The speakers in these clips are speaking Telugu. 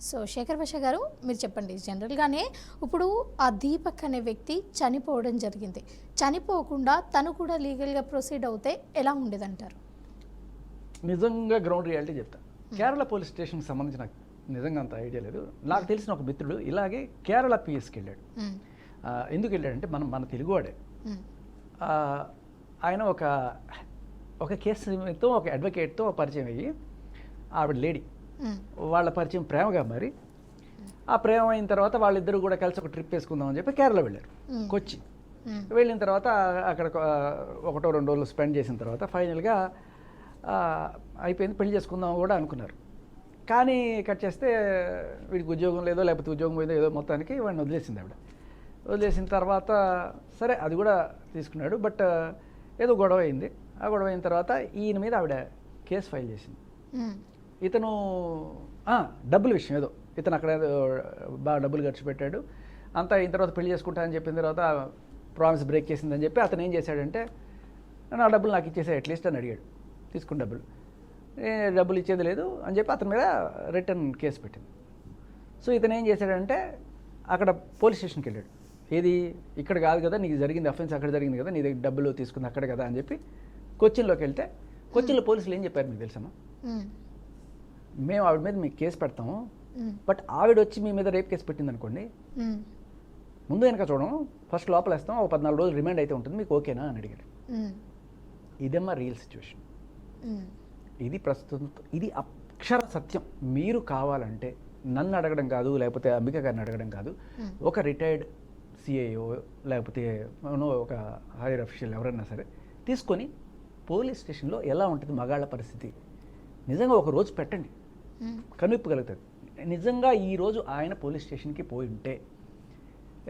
సో శేఖర్ భాష గారు మీరు చెప్పండి, జనరల్గానే ఇప్పుడు ఆ దీపక్ అనే వ్యక్తి చనిపోవడం జరిగింది. చనిపోకుండా తను కూడా లీగల్గా ప్రొసీడ్ అవుతే ఎలా ఉండేదంటారు? నిజంగా గ్రౌండ్ రియాలిటీ చెప్తా. కేరళ పోలీస్ స్టేషన్కి సంబంధించి నాకు నిజంగా అంత ఐడియా లేదు. నాకు తెలిసిన ఒక మిత్రుడు ఇలాగే కేరళ పిఎస్కి వెళ్ళాడు. ఎందుకు వెళ్ళాడంటే మన తెలుగువాడే. ఆయన ఒక కేసుతో ఒక అడ్వకేట్తో పరిచయం అయ్యి, ఆవిడ లేడీ, వాళ్ళ పరిచయం ప్రేమగా మరి ఆ ప్రేమ అయిన తర్వాత వాళ్ళిద్దరూ కూడా కలిసి ఒక ట్రిప్ వేసుకుందామని చెప్పి కేరళ వెళ్ళారు. కొచ్చి వెళ్ళిన తర్వాత అక్కడ 1-2 రోజులు స్పెండ్ చేసిన తర్వాత ఫైనల్గా అయిపోయింది, పెళ్లి చేసుకుందాం కూడా అనుకున్నారు. కానీ కట్ చేస్తే వీడికి ఉద్యోగం లేదో లేకపోతే ఉద్యోగం పోయిందో ఏదో మొత్తానికి వాడిని వదిలేసింది ఆవిడ. వదిలేసిన తర్వాత సరే అది కూడా తీసుకున్నాడు. బట్ ఏదో గొడవ అయింది. ఆ గొడవ అయిన తర్వాత ఈయన మీద ఆవిడ కేసు ఫైల్ చేసింది. ఇతను డబ్బుల విషయం ఏదో, ఇతను అక్కడ బాగా డబ్బులు ఖర్చు పెట్టాడు. అంతా అయిన తర్వాత పెళ్లి చేసుకుంటా అని చెప్పిన తర్వాత ప్రామిస్ బ్రేక్ చేసిందని చెప్పి అతను ఏం చేశాడంటే, నా డబ్బులు నాకు ఇచ్చేసే అట్లీస్ట్ అని అడిగాడు. తీసుకున్న డబ్బులు ఇచ్చేది లేదు అని చెప్పి అతని మీద రిటర్న్ కేసు పెట్టింది. సో ఇతను ఏం చేశాడంటే అక్కడ పోలీస్ స్టేషన్కి వెళ్ళాడు. ఏది ఇక్కడ కాదు కదా, నీకు జరిగింది అఫెన్స్ అక్కడ జరిగింది కదా, నీ దగ్గర డబ్బులు తీసుకుంది అక్కడ కదా అని చెప్పి కొచ్చిన్లోకి వెళ్తే, కొచ్చిన్లో పోలీసులు ఏం చెప్పారు మీకు తెలుసమ్మా? మేము ఆవిడ మీద మీకు కేసు పెడతాము, బట్ ఆవిడ వచ్చి మీ మీద రేప్ కేసు పెట్టింది అనుకోండి, ముందు వెనక చూడడం, ఫస్ట్ లోపల వేస్తాం, ఒక 14 రోజులు రిమాండ్ అయితే ఉంటుంది, మీకు ఓకేనా అని అడిగాడు. ఇదేమ్మా రియల్ సిచ్యువేషన్. ఇది ప్రస్తుతం, ఇది అక్షర సత్యం. మీరు కావాలంటే నన్ను అడగడం కాదు, లేకపోతే అంబిక గారిని అడగడం కాదు, ఒక రిటైర్డ్ సిఐఓ లేకపోతే ఒక హైయర్ అఫీషియల్ ఎవరైనా సరే తీసుకొని పోలీస్ స్టేషన్లో ఎలా ఉంటుంది మగాళ్ళ పరిస్థితి నిజంగా ఒక రోజు పెట్టండి, కనువిప్పు కలుగుతుంది. నిజంగా ఈరోజు ఆయన పోలీస్ స్టేషన్కి పోయి ఉంటే,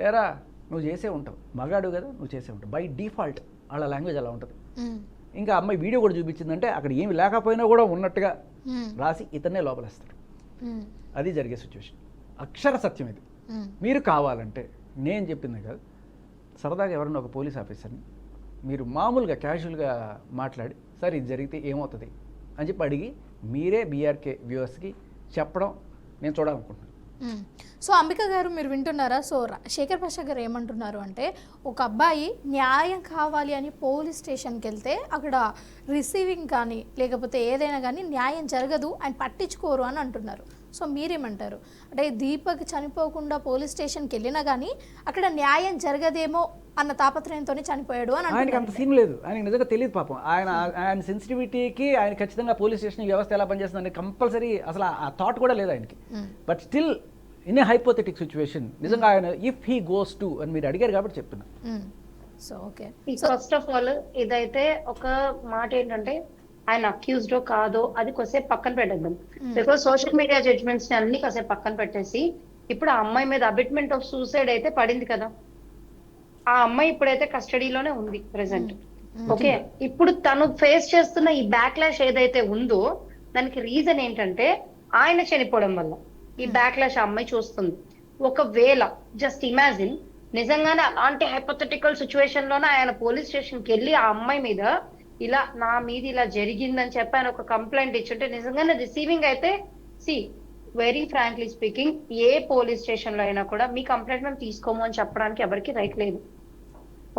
ఏరా నువ్వు చేసే ఉంటావు, మగాడు కదా నువ్వు చేసే ఉంటావు, బై డిఫాల్ట్ వాళ్ళ లాంగ్వేజ్ అలా ఉంటుంది. ఇంకా అమ్మాయి వీడియో కూడా చూపించిందంటే అక్కడ ఏమి లేకపోయినా కూడా ఉన్నట్టుగా రాసి ఇతన్నే లోపలేస్తారు. అది జరిగే సిచ్యువేషన్. అక్షర సత్యం ఇది. మీరు కావాలంటే నేను చెప్పింది కాదు, సరదాగా ఎవరన్నా ఒక పోలీస్ ఆఫీసర్ని మీరు మామూలుగా క్యాజువల్గా మాట్లాడి, సార్ ఇది జరిగితే ఏమవుతుంది అని చెప్పి అడిగి మీరే బీఆర్కే వ్యూవర్స్కి చెప్పడం నేను చూడాలనుకుంటున్నాను. సో అంబిక గారు మీరు వింటున్నారా? సో శేఖర్ భాష గారు ఏమంటున్నారు అంటే, ఒక అబ్బాయి న్యాయం కావాలి అని పోలీస్ స్టేషన్కి వెళ్తే అక్కడ రిసీవింగ్ కానీ లేకపోతే ఏదైనా కానీ న్యాయం జరగదు అండ్ పట్టించుకోరు అని అంటున్నారు. సో మీరేమంటారు? అంటే దీపక్ చనిపోకుండా పోలీస్ స్టేషన్కి వెళ్ళినా కానీ అక్కడ న్యాయం జరగదేమో అన్న తాపత్రయంతోనే చనిపోయాడు అని. ఆయనకి అంత సీన్ లేదు, ఆయనకి నిజంగా తెలియదు పాపం. ఆయన సెన్సిటివిటీకి ఆయన ఖచ్చితంగా పోలీస్ స్టేషన్ వ్యవస్థ ఎలా పనిచేస్తుందని కంపల్సరీ అసలు ఆ థాట్ కూడా లేదు ఆయనకి. But still in a hypothetic situation నిజంగా ఆయన ఇఫ్ హీ గోస్ టు అని మీరు అడిగారు కాబట్టి చెప్తున్నా. So okay, first of all ఇదైతే ఒక మాట ఏంటంటే, ఆయన అక్యూజ్డో కాదో అది కొద్దిసేపు పక్కన పెట్టేద్దాం. బికాస్ సోషల్ మీడియా జడ్జ్మెంట్స్ ని అన్ని కాసేపు పక్కన పెట్టేసి, ఇప్పుడు ఆ అమ్మాయి మీద అబిట్మెంట్ ఆఫ్ సూసైడ్ అయితే పడింది కదా, ఆ అమ్మాయి ఇప్పుడైతే కస్టడీలోనే ఉంది ప్రెసెంట్. ఓకే, ఇప్పుడు తను ఫేస్ చేస్తున్న ఈ బ్యాక్లాష్ ఏదైతే ఉందో దానికి రీజన్ ఏంటంటే ఆయన చనిపోవడం వల్ల ఈ బ్యాక్లాష్ ఆ అమ్మాయి చూస్తుంది. ఒకవేళ జస్ట్ ఇమాజిన్ నిజంగానే అలాంటి హైపోథెటికల్ సిచ్యువేషన్ లోనే ఆయన పోలీస్ స్టేషన్ కి వెళ్ళి ఆ అమ్మాయి మీద ఇలా నా మీద ఇలా జరిగిందని చెప్పి ఆయన ఒక కంప్లైంట్ ఇచ్చుంటే, నిజంగానే రిసీవింగ్ అయితే వెరీ ఫ్రాంక్లీ స్పీకింగ్ ఏ పోలీస్ స్టేషన్ లో అయినా కూడా మీ కంప్లైంట్ మేము తీసుకోము అని చెప్పడానికి ఎవరికి రైట్ లేదు.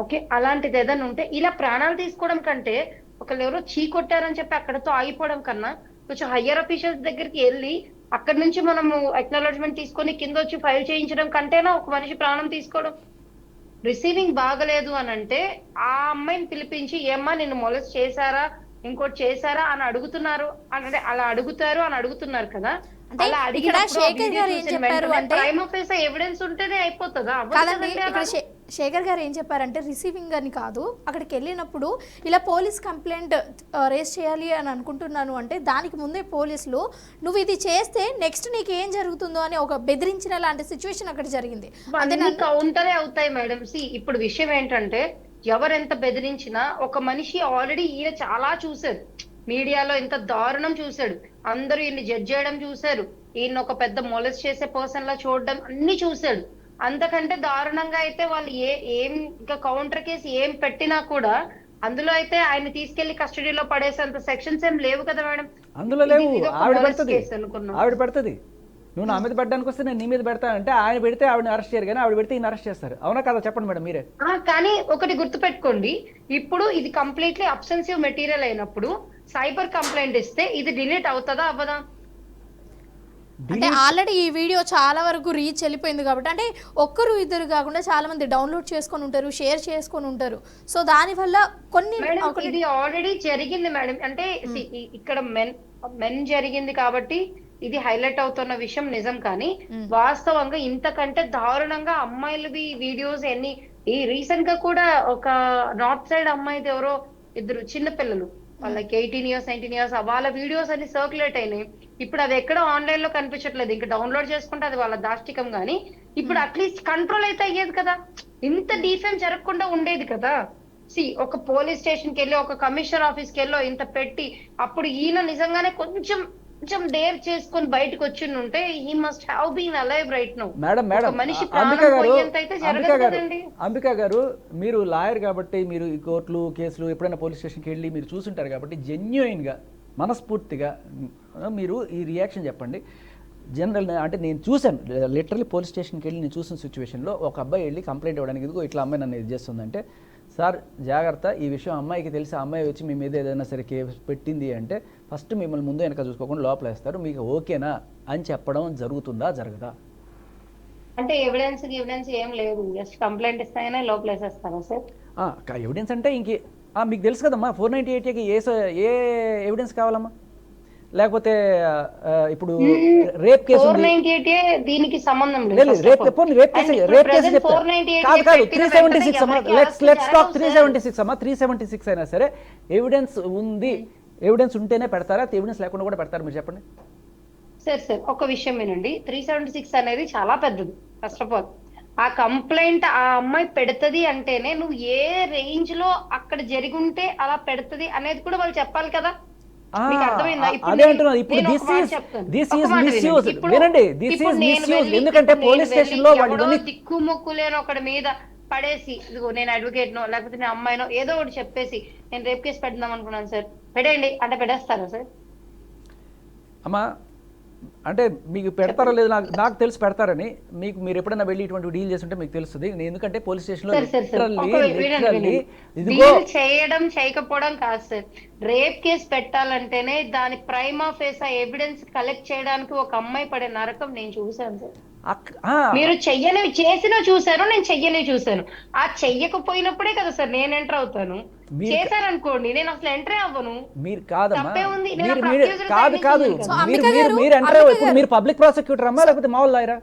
ఓకే, అలాంటిది ఏదైనా ఉంటే ఇలా ప్రాణాలు తీసుకోవడం కంటే ఒకళ్ళు ఎవరో చీకొట్టారని చెప్పి అక్కడతో ఆగిపోవడం కన్నా కొంచెం హయ్యర్ అఫీషియల్స్ దగ్గరికి వెళ్ళి అక్కడి నుంచి మనము అక్నాలెడ్జ్మెంట్ తీసుకొని కింద వచ్చి ఫైల్ చేయించడం కంటేనా ఒక మనిషి ప్రాణం తీసుకోవడం. రిసీవింగ్ బాగలేదు అని అంటే ఆ అమ్మాయిని పిలిపించి, ఏమ్మా నిన్ను మొలెస్ట్ చేశారా ఇంకోటి చేశారా అని అడుగుతున్నారు అంటే అలా అడుగుతారు అని అడుగుతున్నారు కదా. అలా ఎవిడెన్స్ ఉంటేనే అయిపోతుందా? శేఖర్ గారు ఏం చెప్పారంటే, రిసీవింగ్ అని కాదు, అక్కడికి వెళ్ళినప్పుడు ఇలా పోలీస్ కంప్లైంట్ రేస్ చేయాలి అని అనుకుంటున్నాను అంటే దానికి ముందే పోలీసులు నువ్వు ఇది చేస్తే నెక్స్ట్ నీకు ఏం జరుగుతుందో అని ఒక బెదిరించిన లాంటి సిచ్యువేషన్ అక్కడ జరిగింది. కౌంటరే అవుతాయి మేడం. ఇప్పుడు విషయం ఏంటంటే, ఎవరెంత బెదిరించినా ఒక మనిషి ఆల్రెడీ ఈయన చాలా చూశారు, మీడియాలో ఎంత దారుణం చూశాడు, అందరూ ఈయన్ని జడ్జ్ చేయడం చూశారు, ఈయన ఒక పెద్ద మొలెస్ట్ చేసే పర్సన్ లా చూడడం అన్ని చూశాడు. అంతకంటే దారుణంగా అయితే వాళ్ళు ఏం ఇంకా కౌంటర్ కేసు ఏం పెట్టినా కూడా అందులో అయితే ఆయన తీసుకెళ్లి కస్టడీలో పడేసేంత సెక్షన్స్ ఏం లేవు కదా మేడం. అందులో లేవు, ఆవిడ పెడుతుంది. నువ్వు నా మీద పెట్టడానికి వస్తే నేను నీ మీద పెడతానంటే ఆయన పెడితే ఆవిడని అరెస్ట్ చేయరు కానీ ఆవిడ పెడితే ఈయన అరెస్ట్ చేస్తారు. అవునా కదా చెప్పండి మేడం మీరే. కానీ ఒకటి గుర్తుపెట్టుకోండి, ఇప్పుడు ఇది కంప్లీట్లీ అబ్సెన్సివ్ మెటీరియల్ అయినప్పుడు సైబర్ కంప్లైంట్ ఇస్తే ఇది డిలీట్ అవుతుందా అవ్వదా? అంటే ఆల్రెడీ ఈ వీడియో చాలా వరకు రీచ్ వెళ్ళిపోయింది కాబట్టి, అంటే ఒక్కరు ఇద్దరు కాకుండా చాలా మంది డౌన్లోడ్ చేసుకొని ఉంటారు, షేర్ చేసుకొని ఉంటారు. సో దానివల్ల కొన్ని ఇది ఆల్రెడీ జరిగింది మేడం. అంటే ఇక్కడ మెన్ జరిగింది కాబట్టి ఇది హైలైట్ అవుతున్న విషయం నిజం, కానీ వాస్తవంగా ఇంతకంటే దారుణంగా అమ్మాయిలవి వీడియోస్ ఎన్ని ఈ రీసెంట్ గా కూడా ఒక నార్త్ సైడ్ అమ్మాయిది ఎవరో ఇద్దరు చిన్న పిల్లలు వాళ్ళకి 18 years 19 years వాళ్ళ వీడియోస్ అన్ని సర్క్యులేట్ అయినాయి. ఇప్పుడు అది ఎక్కడ ఆన్లైన్ లో కనిపించట్లేదు, ఇంకా డౌన్లోడ్ చేసుకుంటే అది వాళ్ళ దాష్టికం. కానీ ఇప్పుడు అట్లీస్ట్ కంట్రోల్ అయితే అయ్యేది కదా, ఇంత డిఫెన్స్ జరగకుండా ఉండేది కదా. ఒక పోలీస్ స్టేషన్ కి వెళ్ళి ఒక కమిషనర్ ఆఫీస్ కి వెళ్ళి ఇంత పెట్టి అప్పుడు ఈయన నిజంగానే కొంచెం డేర్ చేసుకొని బయటకు వచ్చి ఉంటే he must have been alive right now. మనిషి అంబికా గారు మీరు లాయర్ కాబట్టి మీరు ఈ కోర్టులు కేసులు ఎప్పుడైనా పోలీస్ స్టేషన్కి వెళ్ళి మీరు చూసుంటారు కాబట్టి జెన్యూన్గా మనస్ఫూర్తిగా మీరు ఈ రియాక్షన్ చెప్పండి. జనరల్ అంటే నేను చూశాను లిటరల్లీ పోలీస్ స్టేషన్కి వెళ్ళి నేను చూసిన సిచ్యువేషన్లో ఒక అబ్బాయి వెళ్ళి కంప్లైంట్ ఇవ్వడానికి ఇదిగో ఇట్లా అమ్మాయి నన్ను ఇది చేస్తుందంటే, సార్ జాగ్రత్త, ఈ విషయం అమ్మాయికి తెలిసి ఆ అమ్మాయి వచ్చి మీ మీద ఏదైనా సరే కేసు పెట్టింది అంటే ఫస్ట్ మిమ్మల్ని ముందు వెనక చూసుకోకుండా లోపల వేస్తారు, మీకు ఓకేనా అని చెప్పడం జరుగుతుందా జరగదా? అంటే ఎవిడెన్స్ ఏం లేదు, జస్ట్ కంప్లైంట్ ఇస్తానే లోపల వేసేస్తారా సార్? ఎవిడెన్స్ అంటే మీకు తెలుసు కదమ్మా 498 ఏ ఎవిడెన్స్ కావాలమ్మా? లేకపోతే ఇప్పుడు రేప్ కేసు 498 దీనికి సంబంధం లేదు. రేప్ కేసు కాదు 376 అమ్మా. లెట్స్ టాక్ 376 అమ్మా. 376 అయినా సరే ఎవిడెన్స్ ఉంది, ఎవిడెన్స్ ఉంటేనే పెడతారా, ఎవిడెన్స్ లేకుండా కూడా పెడతారా మీరు చెప్పండి. సార్ ఒక విషయం వినండి, 376 అనేది చాలా పెద్దది. ఫస్ట్ ఆఫ్ ఆల్ ఆ కంప్లైంట్ ఆ అమ్మాయి పెడుతుంది అంటేనే నువ్వు ఏ రేంజ్ లో అక్కడ జరిగుంటే అలా పెడుతుంది అనేది కూడా వాళ్ళు చెప్పాలి కదా. అదే అంటున్నారు. ఇప్పుడు దిస్ ఈజ్ మిస్యూజ్. వినండి, దిస్ ఈజ్ మిస్యూజ్. ఎందుకంటే పోలీస్ స్టేషన్ లో దిక్కుముక్కు లేని ఒకటి మీద పడేసి ఇదిగో నేను అడ్వకేట్ నో లేకపోతే నేను అమ్మాయినో ఏదో ఒకటి చెప్పేసి నేను రేప్ కేసు పెడదాం అనుకున్నాను సార్, పెట్టండి అంటే పెట్టేస్తారా సార్? అమ్మా అంటే మీకు పెడతారో లేదు నాకు తెలిసి పెడతారని. మీరు ఎప్పుడైనా వెళ్ళి ఇటువంటి డీల్ చేస్తుంటే మీకు తెలుస్తుంది. ఎందుకంటే పోలీస్ స్టేషన్ లో చేయడం చేయకపోవడం కాదు సార్, రేప్ కేసు పెట్టాలంటేనే దాని ప్రైమా ఫేసా ఎవిడెన్స్ కలెక్ట్ చేయడానికి ఒక అమ్మాయి పడే నరకం నేను చూశాను సార్. మీరు చెయ్యనివి చేసినా చూసాను, నేను చెయ్యని చూసాను. ఆ చెయ్యకపోయినప్పుడే కదా సార్ నేను ఎంటర్ అవుతాను. చేశారనుకోండి నేను అసలు ఎంట్రీ అవ్వను. మీరు కాదమ్మా, మీరు పబ్లిక్ ప్రాసిక్యూటర్ అమ్మా లేకపోతే మామూలు లాయరా?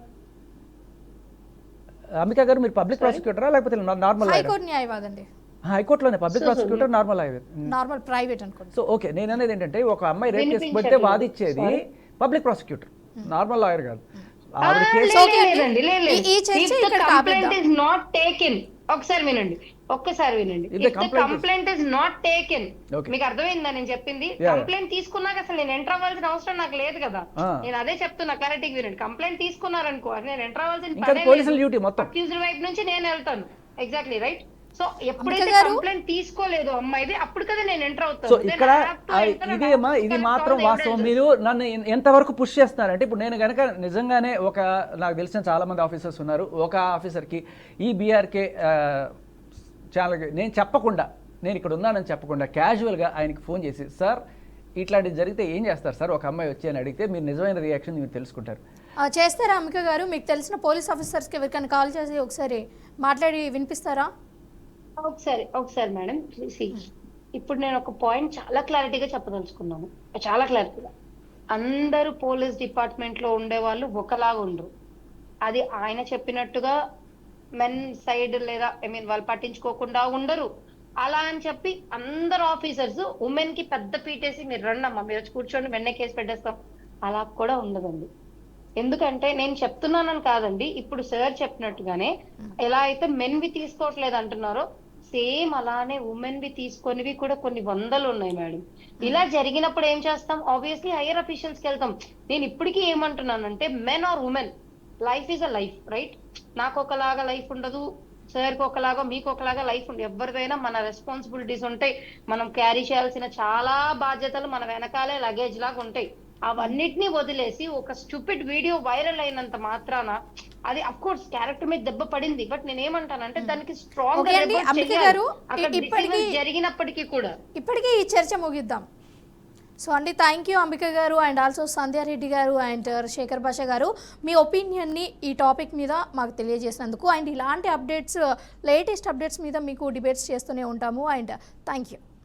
అంబికా గారు మీరు పబ్లిక్ ప్రాసిక్యూటరా లేకపోతే నార్మల్ హైకోర్టు న్యాయవాదండి? హైకోర్టులోనే పబ్లిక్ ప్రాసిక్యూటర్, నార్మల్ ప్రైవేట్ అనుకోండి. సో ఓకే, నేను అనేది ఏంటంటే ఒక అమ్మాయి రేప్ కేసు పెడితే వాదిచ్చేది పబ్లిక్ ప్రాసిక్యూటర్, నార్మల్ లాయర్ కాదు. ఒకసారి వినండి. Complaint is not taken. మీకు అర్థమైందా నేను చెప్పింది? కంప్లైంట్ తీసుకున్నాక అసలు నేను ఎంటర్ అవ్వాల్సిన అవసరం నాకు లేదు కదా. నేను అదే చెప్తున్నా, కరెక్ట్ వినండి. కంప్లైంట్ తీసుకున్నారనుకో నేను ఎంటర్ అవ్వాల్సిన అక్యూజ్డ్ వైపు నుంచి నేను వెళ్తాను. Exactly right. సో ఎప్పుడైతే కంప్లైంట్ తీసుకోలేదు అమ్మాయిది అప్పుడు కదా నేను ఎంటర్ అవుతాను. సో ఇక్కడ ఇది మాత్రం వాస్తవం. మీరు నన్ను ఎంతవరకు పుష్ చేస్తున్నారంటే, ఇప్పుడు నేను కనుక నిజంగానే నాకు తెలిసిన చాలా మంది ఆఫీసర్స్ ఉన్నారు, ఒక ఆఫీసర్కి ఈ బీఆర్కే ఛానల్కి నేను చెప్పకుండా, నేను ఇక్కడ ఉన్నానని చెప్పకుండా క్యాజువల్గా ఆయనకి ఫోన్ చేసి, సార్ ఇట్లాంటివి జరిగితే ఏం చేస్తారు సార్ ఒక అమ్మాయి వచ్చి అని అడిగితే మీరు నిజమైన రియాక్షన్ మీరు తెలుసుకుంటారు. చేస్తారా అంబిక గారు? మీకు తెలిసిన పోలీస్ ఆఫీసర్స్కి ఎవరికైనా కాల్ చేసి ఒకసారి మాట్లాడి వినిపిస్తారా? ఒకసారి మేడం, ఇప్పుడు నేను ఒక పాయింట్ చాలా క్లారిటీగా చెప్పదలుచుకున్నాను, చాలా క్లారిటీగా. అందరూ పోలీస్ డిపార్ట్మెంట్ లో ఉండే వాళ్ళు ఒకలాగా ఉండరు. అది ఆయన చెప్పినట్టుగా మెన్ సైడ్ లేదా వాళ్ళు పట్టించుకోకుండా ఉండరు. అలా అని చెప్పి అందరు ఆఫీసర్స్ ఉమెన్ కి పెద్ద పీటేసి మీరు రండమ్మా మీరు వచ్చి కూర్చోండి వెన్నే కేసు పెట్టేస్తాం అలా కూడా ఉండదండి. ఎందుకంటే నేను చెప్తున్నానని కాదండి, ఇప్పుడు సార్ చెప్పినట్టుగానే ఎలా అయితే మెన్ వి తీసుకోవట్లేదు అంటున్నారో సేమ్ అలానే ఉమెన్ వి తీసుకొనివి కూడా కొన్ని వందలు ఉన్నాయి మేడం. ఇలా జరిగినప్పుడు ఏం చేస్తాం? ఆబ్వియస్లీ హైయర్ అఫీషియల్స్ కి వెళ్తాం. నేను ఇప్పటికీ ఏమంటున్నానంటే men are women, life is a life right. నాకు ఒకలాగా లైఫ్ ఉండదు, సార్కి ఒకలాగా మీకు ఒకలాగా లైఫ్ ఉండదు. ఎవరిదైనా మన రెస్పాన్సిబిలిటీస్ ఉంటాయి, మనం క్యారీ చేయాల్సిన చాలా బాధ్యతలు మన వెనకాలే లగేజ్ లాగా ఉంటాయి. అవన్నిటిని వదిలేసి ఒక స్టూపిడ్ వీడియో వైరల్ అయినంత మాత్రాన అది అఫ్ కోర్స్ క్యారెక్టర్ మీద దెబ్బ పడింది, బట్ నేను ఏమంటానంటే దానికి స్ట్రాంగ్ ఓకే అండి, అంబిక గారు జరిగినప్పటికీ కూడా ఇప్పటికీ ఈ చర్చ ముగిద్దాం. సో అండి, థ్యాంక్ యూ అంబిక గారు అండ్ ఆల్సో సంధ్యారెడ్డి గారు అండ్ శేఖర్ భాష గారు, మీ ఒపీనియన్ని ఈ టాపిక్ మీద మాకు తెలియజేసినందుకు. అండ్ ఇలాంటి అప్డేట్స్, లేటెస్ట్ అప్డేట్స్ మీద మీకు డిబేట్స్ చేస్తూనే ఉంటాము. And thank you.